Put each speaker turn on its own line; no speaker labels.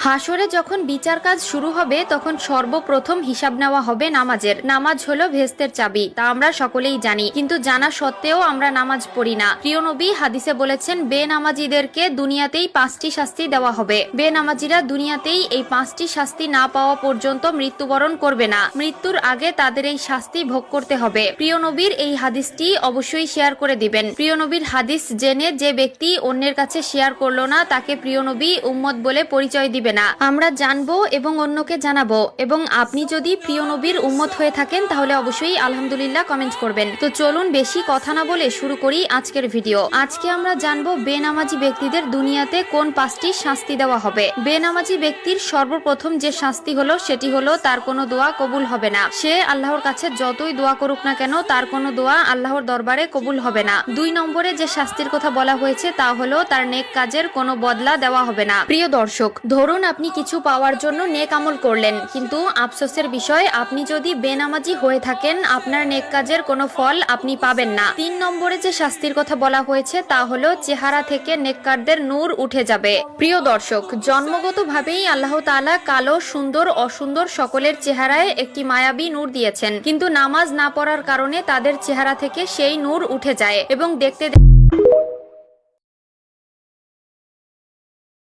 হাসরে যখন বিচার কাজ শুরু হবে তখন সর্বপ্রথম হিসাব নেওয়া হবে নামাজের। নামাজ হলো ভেস্তের চাবি, তা আমরা সকলেই জানি, কিন্তু জানা সত্ত্বেও আমরা নামাজ পড়ি না। প্রিয় নবী হাদিসে বলেছেন, বেনামাজিদেরকে দুনিয়াতেই 5টি শাস্তি দেওয়া হবে। বেনামাজিরা দুনিয়াতেই এই 5টি শাস্তি না পাওয়া পর্যন্ত মৃত্যুবরণ করবে না। মৃত্যুর আগে তাদের এই শাস্তি ভোগ করতে হবে। প্রিয় নবীর এই হাদিসটি অবশ্যই শেয়ার করে দিবেন। প্রিয় নবীর হাদিস জেনে যে ব্যক্তি অন্যের কাছে শেয়ার করলো না, তাকে প্রিয় নবী উম্মত বলে পরিচয় দিবে না। আমরা জানবো এবং অন্যকে জানাবো। এবং আপনি যদি প্রিয় নবীর উম্মত হয়ে থাকেন তাহলে অবশ্যই আলহামদুলিল্লাহ কমেন্ট করবেন। তো চলুন বেশি কথা না বলে শুরু করি আজকের ভিডিও। আজকে আমরা জানবো বেনামাজি ব্যক্তিদের দুনিয়াতে কোন 5টি শাস্তি দেওয়া হবে। বেনামাজি ব্যক্তির সর্বপ্রথম যে শাস্তি হলো সেটি হলো তার কোনো দোয়া কবুল হবে না। সে আল্লাহর কাছে যতই দোয়া করুক না কেন তার কোনো দোয়া আল্লাহর দরবারে কবুল হবে না। 2 নম্বরে যে শাস্তির কথা বলা হয়েছে তা হলো তার নেক কাজের কোনো বদলা দেওয়া হবে না। প্রিয় দর্শক, ধরুন আপনি কিছু পাওয়ার জন্য নেক আমল করলেন, কিন্তু আফসোসের বিষয় আপনি যদি বেনামাজি হয়ে থাকেন আপনার নেক কাজের কোনো ফল আপনি পাবেন না। 3 নম্বরে যে শাস্তির কথা বলা হয়েছে তা হলো চেহারা থেকে নেককারদের নূর উঠে যাবে। প্রিয় দর্শক, জন্মগতভাবেই আল্লাহ তাআলা কালো, সুন্দর, অসুন্দর সকলের চেহারায় একটি মায়াবী নূর দিয়েছেন, কিন্তু নামাজ না পড়ার কারণে তাদের চেহারা থেকে সেই নূর উঠে যায় এবং দেখতে